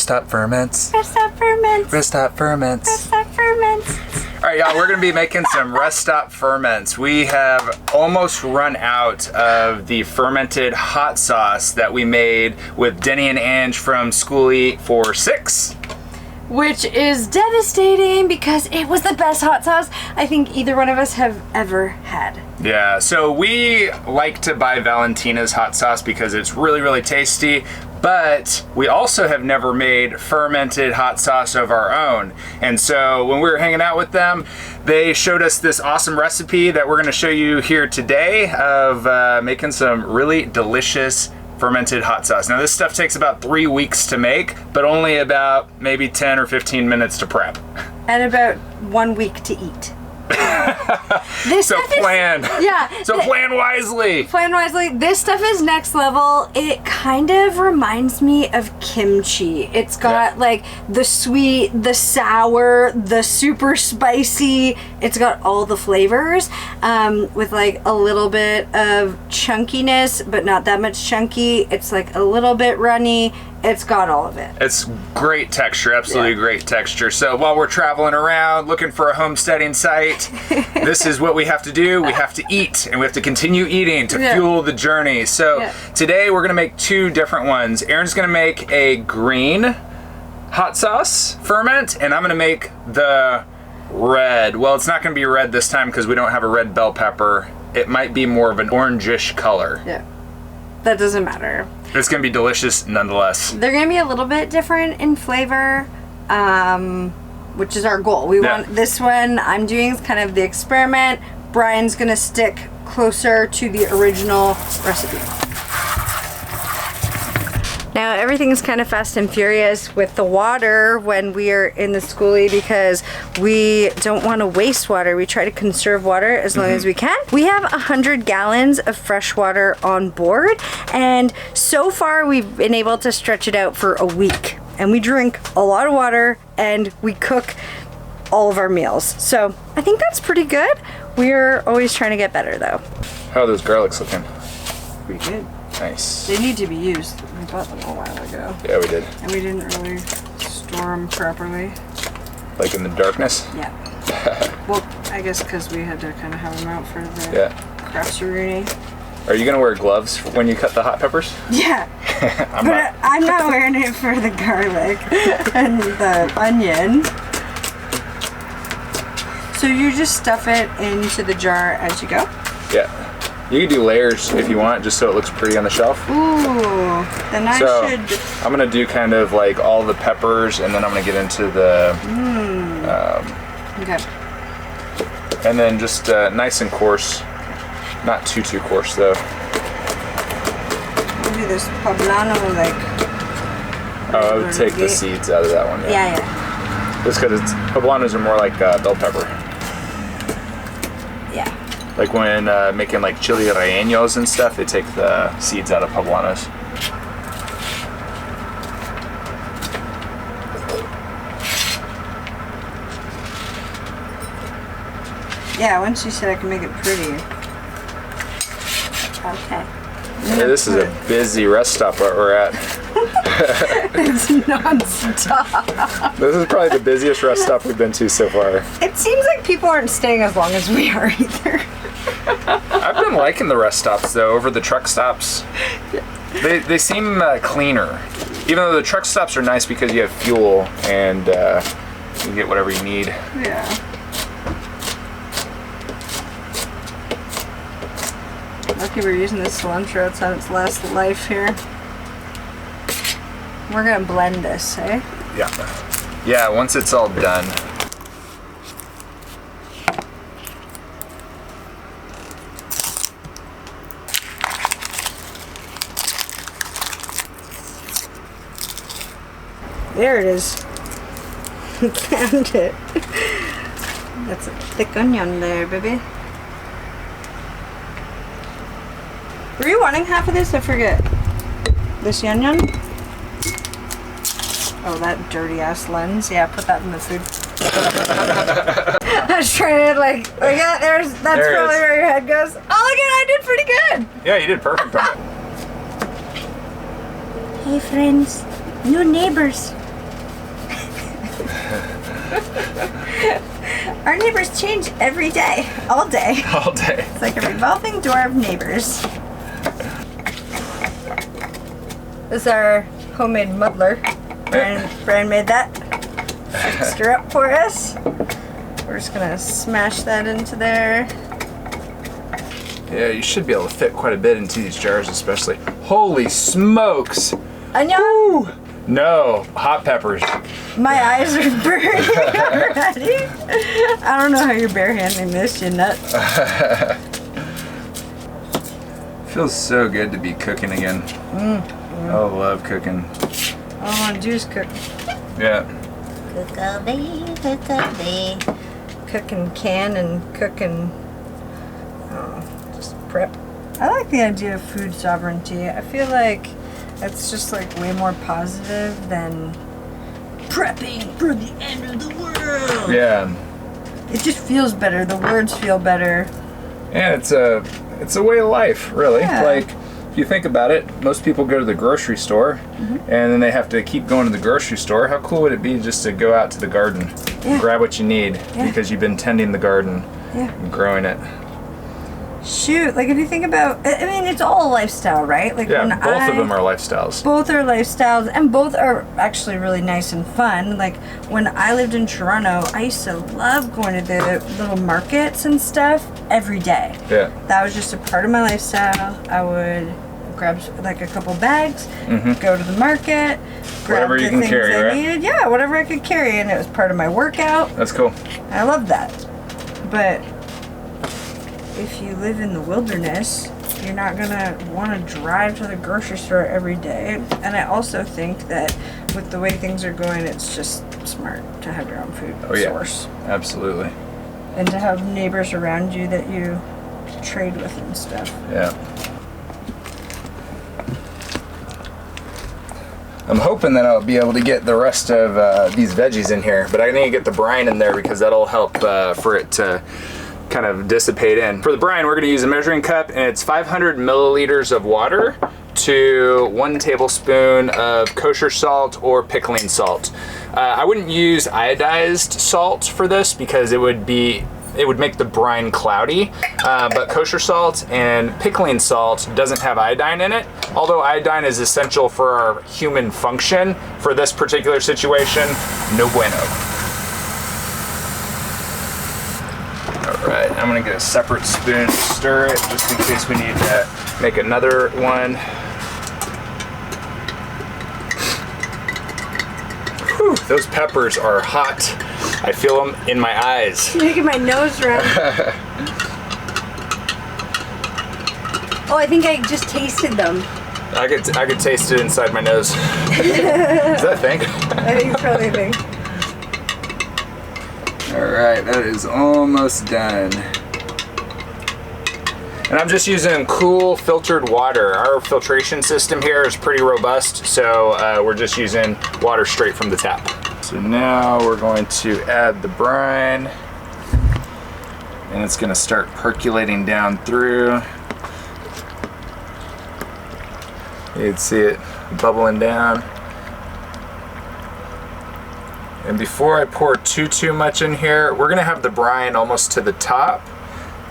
Rest Stop Ferments. Rest Stop Ferments. Rest Stop Ferments. Rest Stop Ferments. All right, y'all, we're gonna be making some Rest Stop Ferments. We have almost run out of the fermented hot sauce that we made with Denny and Ange from Skoolie for 6. Which is devastating because it was the best hot sauce I think either one of us have ever had. Yeah, so we like to buy Valentina's hot sauce because it's really, really tasty, but we also have never made fermented hot sauce of our own. And so when we were hanging out with them, they showed us this awesome recipe that we're gonna show you here today of making some really delicious fermented hot sauce. Now this stuff takes about 3 weeks to make, but only about maybe 10 or 15 minutes to prep. And about 1 week to eat. Plan wisely. Plan wisely. This stuff is next level. It kind of reminds me of kimchi. It's got like the sweet, the sour, the super spicy. It's got all the flavors with like a little bit of chunkiness, but not that much chunky. It's like a little bit runny. It's got all of it. It's great texture, absolutely great texture. So while we're traveling around looking for a homesteading site, this is what we have to do. We have to eat, and we have to continue eating to fuel the journey. So today we're gonna make 2 different ones. Erin's gonna make a green hot sauce ferment, and I'm gonna make the red. Well, it's not gonna be red this time because we don't have a red bell pepper. It might be more of an orangish color. Yeah, that doesn't matter. It's gonna be delicious nonetheless. They're gonna be a little bit different in flavor, which is our goal. We want this one, I'm doing kind of the experiment. Brian's gonna stick closer to the original recipe. Now everything's kind of fast and furious with the water when we are in the Skoolie because we don't want to waste water. We try to conserve water as long as we can. We have 100 gallons of fresh water on board, and so far we've been able to stretch it out for a week. And we drink a lot of water and we cook all of our meals. So I think that's pretty good. We're always trying to get better though. How are those garlics looking? Pretty good. Nice. They need to be used. We bought them a while ago. Yeah, we did. And we didn't really store them properly. Like in the darkness? Yeah. Well, I guess because we had to kind of have them out for the craftsaroonie. Are you going to wear gloves when you cut the hot peppers? Yeah. I'm not wearing it for the garlic and the onion. So you just stuff it into the jar as you go? Yeah. You can do layers if you want, just so it looks pretty on the shelf. Ooh, then I should. I'm gonna do kind of like all the peppers, and then I'm gonna get into the. Okay. And then just nice and coarse, not too coarse though. Maybe this poblano like. Oh, I would take the seeds out of that one. Yeah. Just because poblanos are more like bell pepper. Yeah. Like when making like chili rellenos and stuff, they take the seeds out of poblanos. Yeah, once you said I can make it pretty. Okay. Yeah, this is a busy rest stop where we're at. It's non-stop. This is probably the busiest rest stop we've been to so far. It seems like people aren't staying as long as we are either. I've been liking the rest stops though over the truck stops. They seem cleaner. Even though the truck stops are nice because you have fuel and you can get whatever you need. Yeah. Lucky we're using this cilantro. It's on its last life here. We're gonna blend this, eh? Yeah. Yeah, once it's all done. There it is. Found it. That's a thick onion there, baby. Were you wanting half of this? I forget. This onion? Oh, that dirty ass lens. Yeah, put that in the food. I was trying to like yeah, that's there probably where your head goes. Oh, look at I did pretty good. Yeah, you did perfect on it. Hey friends, new neighbors. Our neighbors change every day, all day. All day. It's like a revolving door of neighbors. This is our homemade muddler. Brian made that. Fixed her up for us. We're just gonna smash that into there. Yeah, you should be able to fit quite a bit into these jars, especially. Holy smokes! Onion? Woo! No, hot peppers. My eyes are burning already. I don't know how you're barehanding this, you nut. Feels so good to be cooking again. I love cooking. All I want to do is cook. Yeah. Cook all day, cook all day. Cook and can and cook and just prep. I like the idea of food sovereignty. I feel like it's just like way more positive than prepping for the end of the world. Yeah. It just feels better. The words feel better. And it's a way of life, really. Yeah. Like, if you think about it, most people go to the grocery store and then they have to keep going to the grocery store. How cool would it be just to go out to the garden and grab what you need because you've been tending the garden and growing it? Shoot, like if you think about, I mean, it's all a lifestyle, right? Like Yeah, both of them are lifestyles. Both are lifestyles, and both are actually really nice and fun. Like when I lived in Toronto, I used to love going to the little markets and stuff every day. Yeah. That was just a part of my lifestyle. I would grab like a couple bags, go to the market, grab Whatever the you can things carry, I right? needed. Yeah, whatever I could carry, and it was part of my workout. That's cool. I love that. But if you live in the wilderness, you're not gonna want to drive to the grocery store every day. And I also think that with the way things are going, it's just smart to have your own food source. Absolutely. And to have neighbors around you that you trade with and stuff. Yeah. I'm hoping that I'll be able to get the rest of these veggies in here, but I need to get the brine in there because that'll help for it to kind of dissipate in. For the brine, we're going to use a measuring cup, and it's 500 milliliters of water to 1 tablespoon of kosher salt or pickling salt. I wouldn't use iodized salt for this because it would make the brine cloudy, but kosher salt and pickling salt doesn't have iodine in it. Although iodine is essential for our human function, for this particular situation, no bueno. All right, I'm gonna get a separate spoon to stir it just in case we need to make another one. Whew, those peppers are hot. I feel them in my eyes. You're making my nose run. Oh, I think I just tasted them. I could taste it inside my nose. Is that a thing? I think it's probably a thing. All right, that is almost done. And I'm just using cool filtered water. Our filtration system here is pretty robust, so we're just using water straight from the tap. So now we're going to add the brine, and it's gonna start percolating down through. You can see it bubbling down. And before I pour too much in here, we're gonna have the brine almost to the top,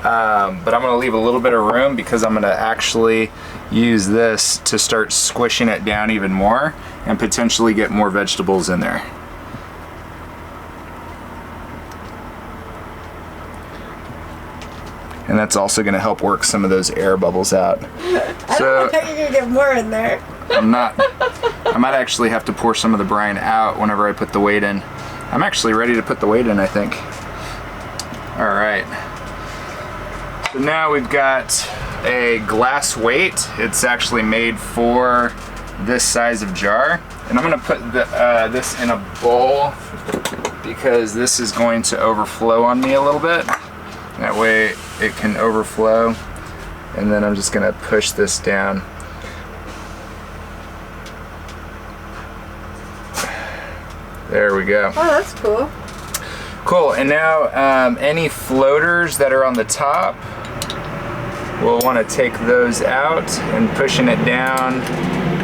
but I'm gonna leave a little bit of room because I'm gonna actually use this to start squishing it down even more and potentially get more vegetables in there. And that's also gonna help work some of those air bubbles out. I don't know how you're gonna get more in there. I'm not. I might actually have to pour some of the brine out whenever I put the weight in. I'm actually ready to put the weight in, I think. All right. So now we've got a glass weight. It's actually made for this size of jar. And I'm gonna put this in a bowl because this is going to overflow on me a little bit. That way it can overflow. And then I'm just gonna push this down. There we go. Oh, that's cool. Cool, and now any floaters that are on the top, we'll want to take those out, and pushing it down,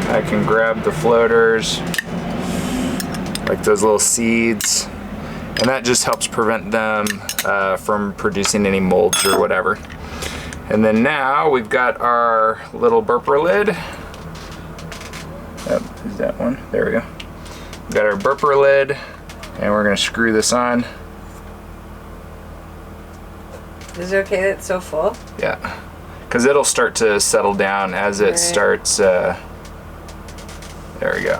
I can grab the floaters, like those little seeds, And that just helps prevent them from producing any molds or whatever. And then now we've got our little burper lid. Oh, is that one? There we go. We've got our burper lid, and we're gonna screw this on. Is it okay that it's so full? Yeah, because it'll start to settle down as it starts. There we go.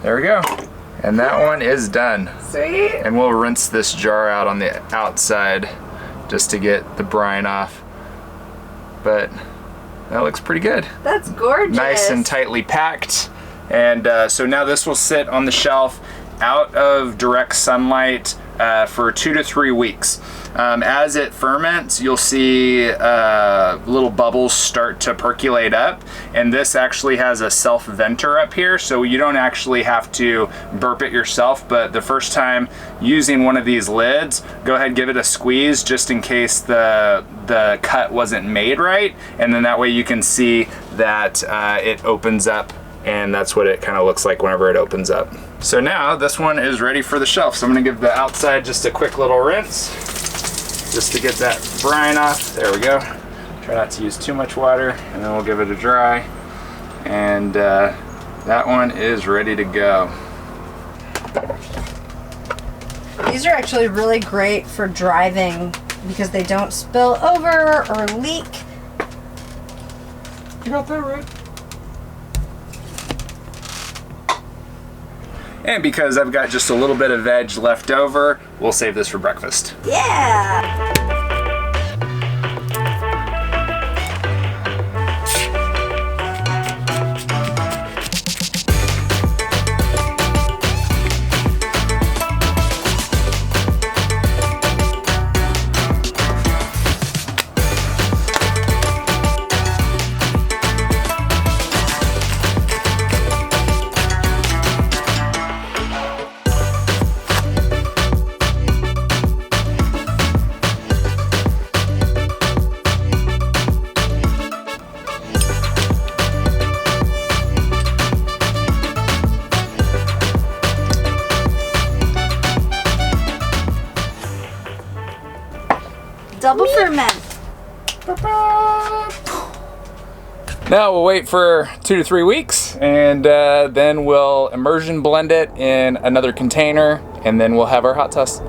There we go. And that one is done. Sweet. And we'll rinse this jar out on the outside just to get the brine off. But that looks pretty good. That's gorgeous. Nice and tightly packed. And so now this will sit on the shelf out of direct sunlight for 2 to 3 weeks. As it ferments, you'll see little bubbles start to percolate up, and this actually has a self-venter up here, so you don't actually have to burp it yourself. But the first time using one of these lids, go ahead and give it a squeeze just in case the cut wasn't made right, and then that way you can see that it opens up, and that's what it kind of looks like whenever it opens up. So now this one is ready for the shelf. So I'm gonna give the outside just a quick little rinse just to get that brine off. There we go. Try not to use too much water, and then we'll give it a dry. And that one is ready to go. These are actually really great for driving because they don't spill over or leak. You got that right. And because I've got just a little bit of veg left over, we'll save this for breakfast. Yeah! Double ferment. Now we'll wait for 2 to 3 weeks, and then we'll immersion blend it in another container, and then we'll have our hot sauce.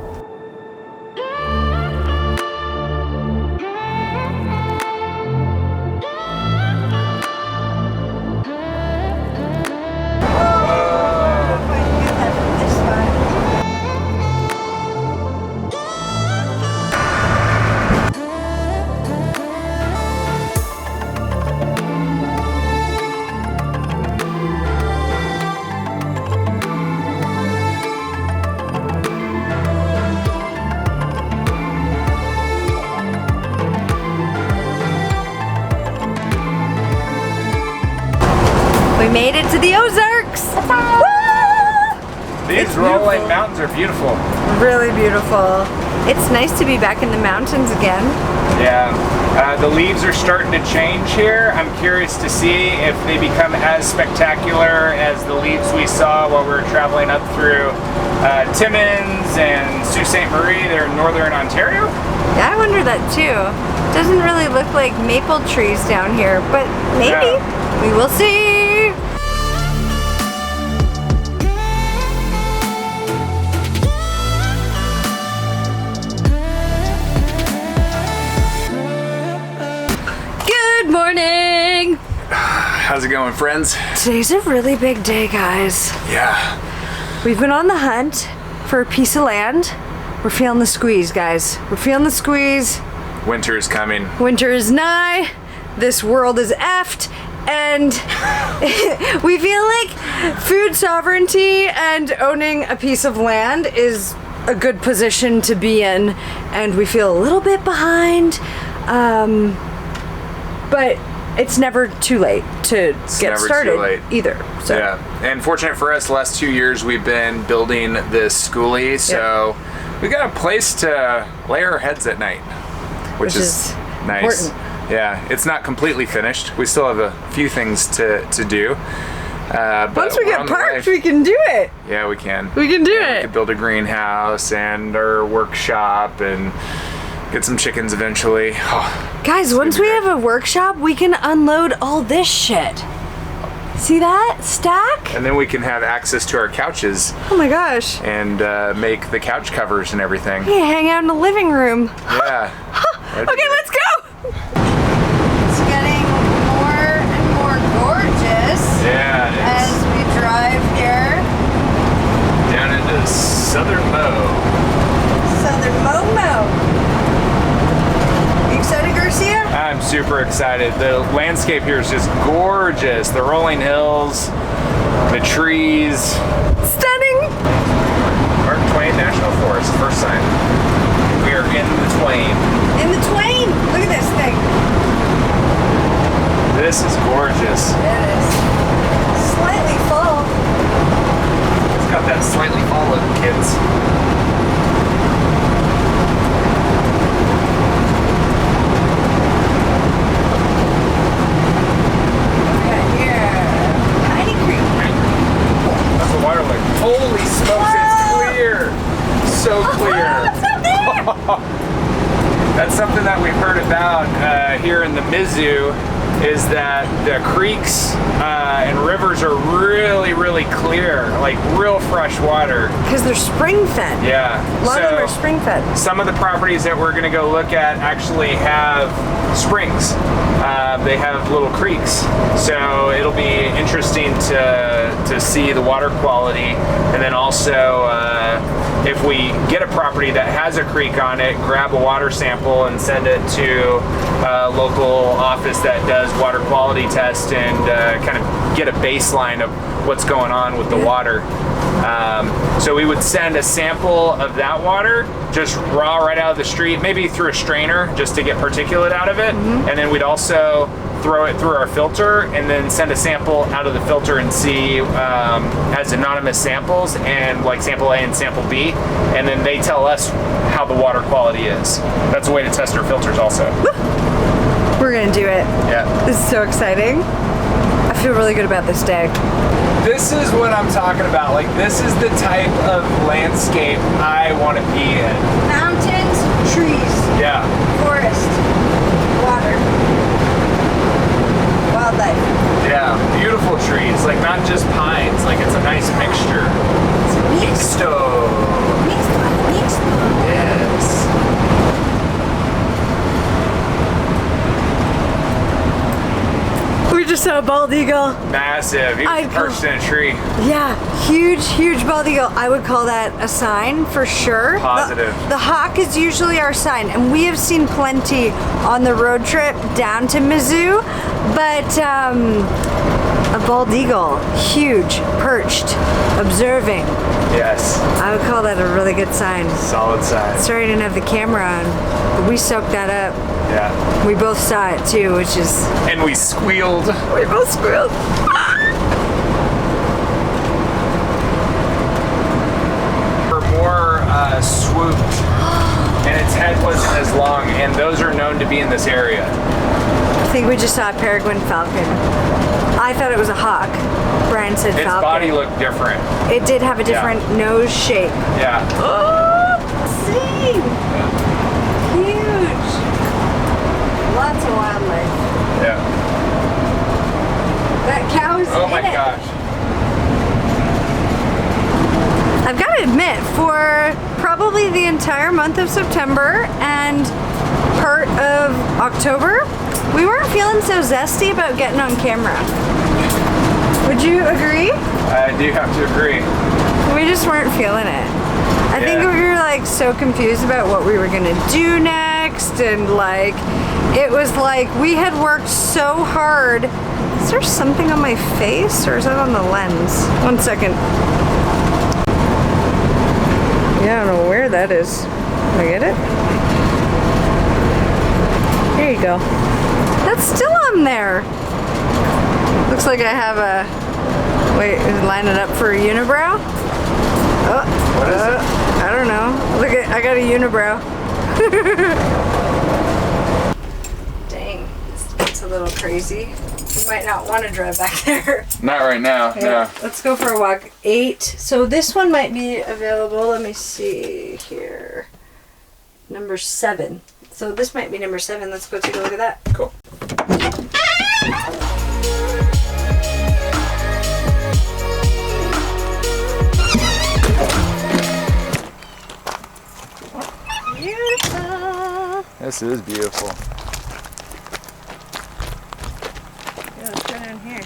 We made it to the Ozarks! These rolling mountains are beautiful. Really beautiful. It's nice to be back in the mountains again. Yeah, the leaves are starting to change here. I'm curious to see if they become as spectacular as the leaves we saw while we were traveling up through Timmins and Sault Ste. Marie there in northern Ontario. Yeah, I wonder that too. Doesn't really look like maple trees down here, but maybe. Yeah. We will see. Good morning. How's it going, friends? Today's a really big day, guys. Yeah. We've been on the hunt for a piece of land. We're feeling the squeeze, guys. We're feeling the squeeze. Winter is coming. Winter is nigh. This world is effed. And we feel like food sovereignty and owning a piece of land is a good position to be in. And we feel a little bit behind. But it's never too late to get started either. So. Yeah, and fortunate for us, the last 2 years we've been building this Skoolie, so we got a place to lay our heads at night, which is nice. Important. Yeah, it's not completely finished. We still have a few things to do, But Once we we're get on the way. parked, we can do it. Yeah, we can. We can do We it. could build a greenhouse and our workshop and get some chickens eventually. Oh, Guys, once be we great. have a workshop, we can unload all this shit. See that stack? and then we can have access to our couches Oh my gosh. and make the couch covers and everything. Hey, hang out in the living room. Yeah. That'd be Okay, great. let's go. It's getting more and more gorgeous Yeah, as it's we drive here. down into Southern Mo. Southern Momo. You excited, Garcia? I'm super excited. The landscape here is just gorgeous. The rolling hills, the trees. Stunning. Mark Twain National Forest, first sign. We are in the Twain. In the Twain. Look at this thing. This is gorgeous. It is slightly full. It's got that slightly fall look, kids. That's the water like, holy smokes, it's clear. So clear. That's something that we've heard about here in the Mizzou, is that the creeks and rivers are really, really clear, like real fresh water. Because they're spring fed. Yeah. A lot of them are spring fed. Some of the properties that we're gonna go look at actually have springs. They have little creeks, so it'll be interesting to see the water quality, and then also if we get a property that has a creek on it, grab a water sample and send it to a local office that does water quality test and kind of get a baseline of what's going on with the water. So we would send a sample of that water, just raw right out of the street, maybe through a strainer just to get particulate out of it. And then we'd also throw it through our filter and then send a sample out of the filter and see as anonymous samples, and like sample A and sample B, and then they tell us how the water quality is. That's a way to test our filters also. We're gonna do it. Yeah. This is so exciting. I feel really good about this day. This is what I'm talking about. Like, this is the type of landscape I want to be in. Mountains, trees, Yeah. forest, water, wildlife. Yeah. Beautiful trees. Like, not just pines. Like, it's a nice mixture. It's a mixto. Yes. We just saw a bald eagle. Massive. He was I'd perched in a tree. Yeah, huge bald eagle. I would call that a sign for sure. Positive. The hawk is usually our sign, and we have seen plenty on the road trip down to Mizzou, but a bald eagle, huge, perched, observing. Yes. I would call that a really good sign. Solid size. Sorry I didn't have the camera on, but we soaked that up. Yeah. We both saw it too, which is... And we squealed. We both squealed. For more swooped, and its head wasn't as long, and those are known to be in this area. I think we just saw a peregrine falcon. I thought it was a hawk. Brian said Its falcon. body looked different. It did have a different nose shape. Yeah. Oh, see! Huge. Lots of wildlife. Yeah. That cow is Oh in my it. gosh. I've got to admit, for probably the entire month of September and part of October, we weren't feeling so zesty about getting on camera. Would you agree? I do have to agree. We just weren't feeling it. I think Yeah. we were like so confused about what we were gonna do next, and like it was like we had worked so hard. Is there something on my face, or is that on the lens? 1 second. Yeah, I don't know where that is. Can I get it? There you go. That's still on there. Looks like I have a... Wait, line it up for a unibrow? Oh, What is it? I don't know. Look at, I got a unibrow. Dang, it's a a little crazy. We might not want to drive back there. Not right now, Okay, no. let's go for a walk. 8. So this one might be available. Let me see here. Number 7. So this might be number 7. Let's go take a look at that. Cool. Beautiful. This is beautiful. Yeah, let's go down here.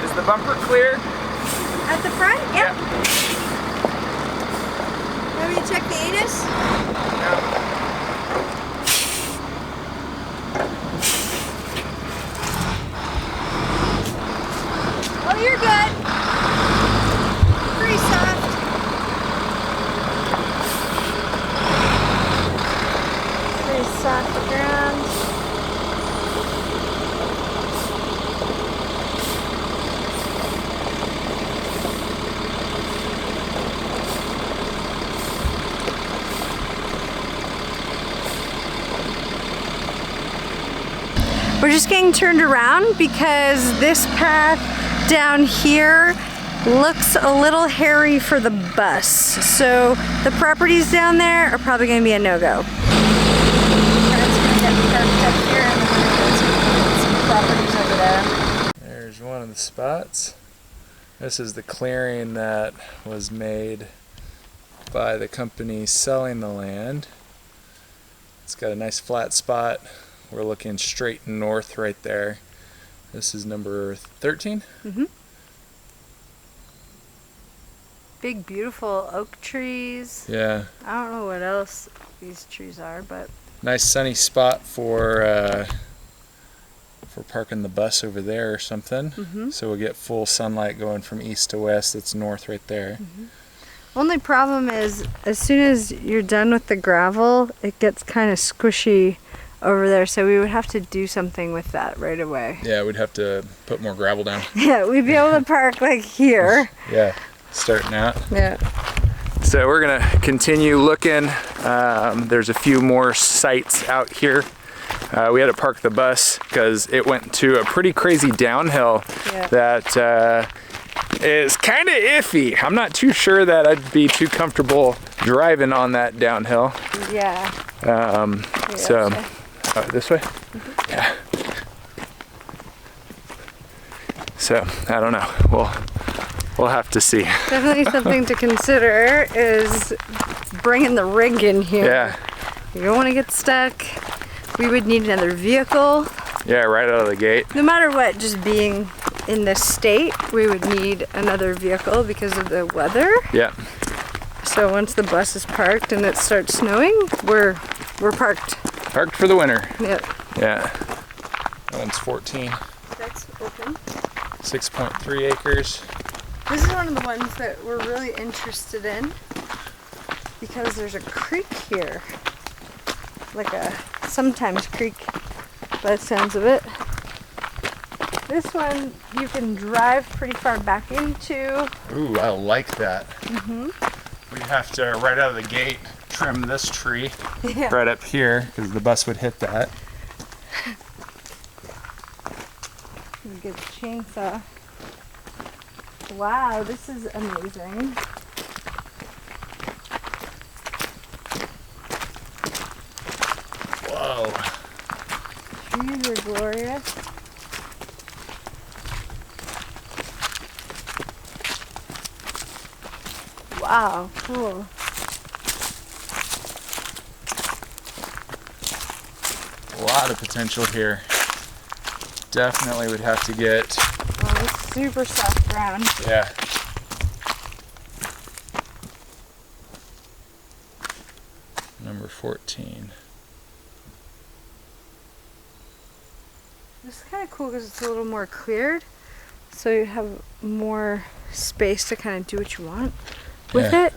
Is the bumper clear? At the front? Yep. Have you checked the ATIS? Oh, you're good. Pretty soft. Pretty soft ground. We're just getting turned around because this path down here looks a little hairy for the bus. So the properties down there are probably going to be a no-go. There's one of the spots. This is the clearing that was made by the company selling the land. It's got a nice flat spot. We're looking straight north right there. This is number 13. Mm-hmm. Big, beautiful oak trees. Yeah. I don't know what else these trees are, but Nice sunny spot for parking the bus over there or something. Mm-hmm. So we'll get full sunlight going from east to west. It's north right there. Mm-hmm. Only problem is as soon as you're done with the gravel, it gets kind of squishy over there, so we would have to do something with that right away. Yeah, we'd have to put more gravel down. Yeah, we'd be able to park like here. Yeah, starting out. Yeah. So we're gonna continue looking. There's a few more sites out here. We had to park the bus because it went to a pretty crazy downhill that is kind of iffy. I'm not too sure that I'd be too comfortable driving on that downhill. Yeah. So, this way? Mm-hmm. Yeah. So, I don't know. We'll have to see. Definitely something to consider is bringing the rig in here. Yeah. You don't want to get stuck. We would need another vehicle. Yeah, right out of the gate. No matter what, just being in this state, we would need another vehicle because of the weather. Yeah. So once the bus is parked and it starts snowing, we're parked. Parked for the winter. Yep. Yeah. That one's 14. That's open. 6.3 acres. This is one of the ones that we're really interested in because there's a creek here. Like a sometimes creek by the sounds of it. This one you can drive pretty far back into. Ooh, I like that. Mm-hmm. We have to, right out of the gate, trim this tree Yeah. right up here because the bus would hit that. Get the chainsaw. Wow, this is amazing. Whoa. Trees are glorious. Wow, cool. A lot of potential here. Definitely would have to get. Oh, it's super soft ground. Yeah. Number 14. This is kind of cool because it's a little more cleared, so you have more space to kind of do what you want with Yeah. it.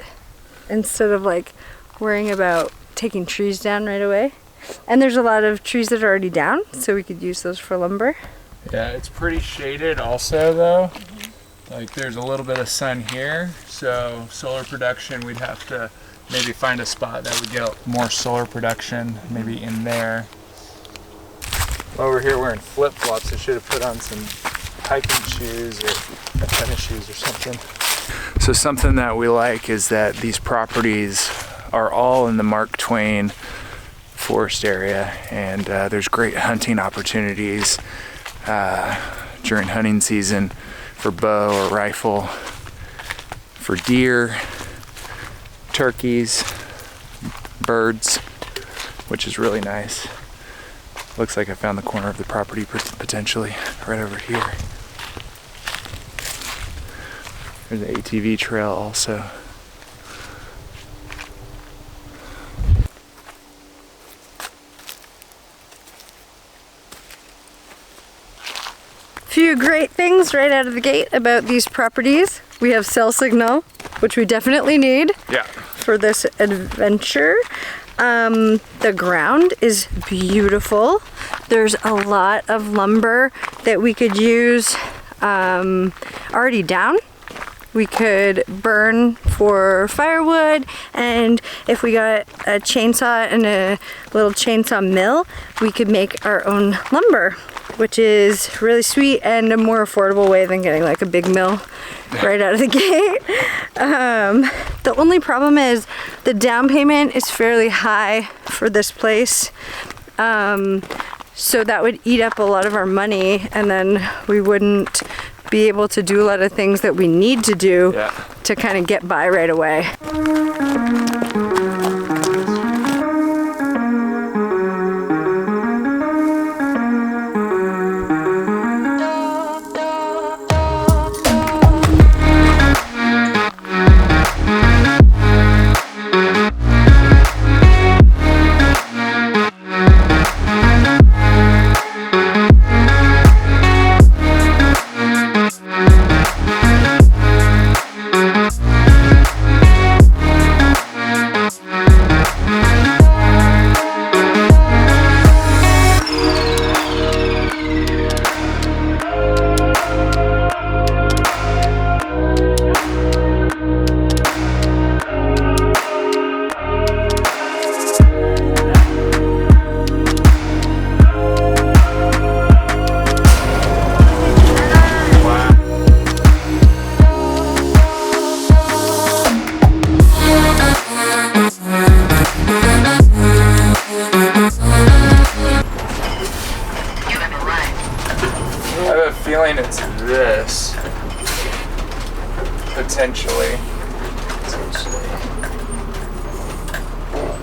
instead of like worrying about taking trees down right away. And there's a lot of trees that are already down, so we could use those for lumber. Yeah, it's pretty shaded also though. Like there's a little bit of sun here, so solar production, we'd have to maybe find a spot that would get more solar production, maybe in there. Over here wearing flip-flops, I should have put on some hiking shoes or tennis shoes or something. So something that we like is that these properties are all in the Mark Twain forest area, and there's great hunting opportunities during hunting season for bow or rifle, for deer, turkeys, birds, which is really nice. Looks like I found the corner of the property potentially right over here. There's an ATV trail also. Few great things right out of the gate about these properties. We have cell signal, which we definitely need for this adventure. The ground is beautiful. There's a lot of lumber that we could use already down. We could burn for firewood, and if we got a chainsaw and a little chainsaw mill, we could make our own lumber, which is really sweet and a more affordable way than getting like a big mill right out of the gate. The only problem is the down payment is fairly high for this place. So that would eat up a lot of our money, and then we wouldn't be able to do a lot of things that we need to do to kind of get by right away. Feeling it's this potentially.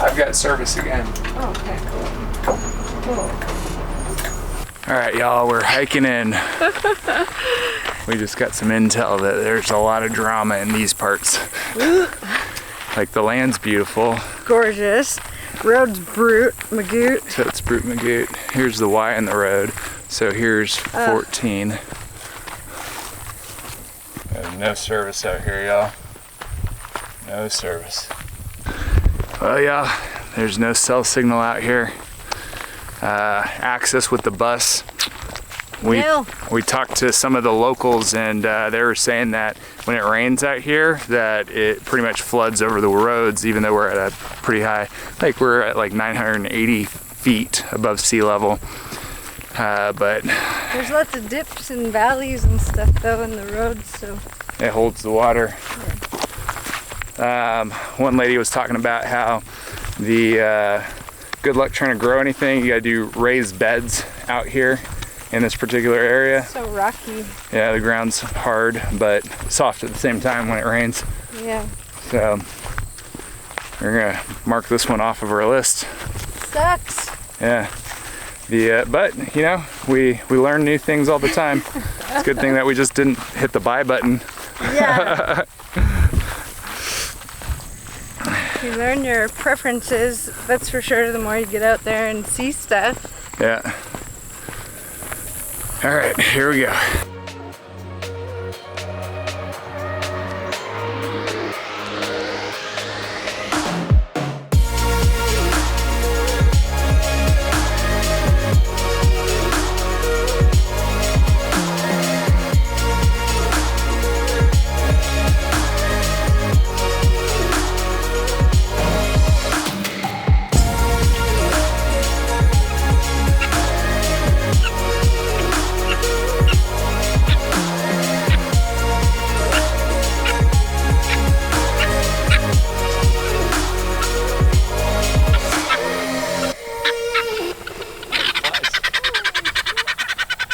I've got service again. Oh, okay. All right, y'all, we're hiking in. We just got some intel that there's a lot of drama in these parts. Like the land's beautiful. Gorgeous. Road's brute, magoot. So it's brute magoot. Here's the Y in the road. So here's 14. There's no service out here, y'all. No service. Well, yeah, there's no cell signal out here. Access with the bus. We talked to some of the locals, and they were saying that when it rains out here, that it pretty much floods over the roads, even though we're at a pretty high, like we're at like 980 feet above sea level. But there's lots of dips and valleys and stuff though in the roads, so it holds the water. One lady was talking about how the good luck trying to grow anything. You gotta do raised beds out here in this particular area. So rocky. Yeah, the ground's hard but soft at the same time when it rains. Yeah. So we're gonna mark this one off of our list. Sucks. Yeah. But you know, we learn new things all the time. It's a good thing that we just didn't hit the buy button. Yeah. You learn your preferences, that's for sure, the more you get out there and see stuff. Yeah. All right, here we go.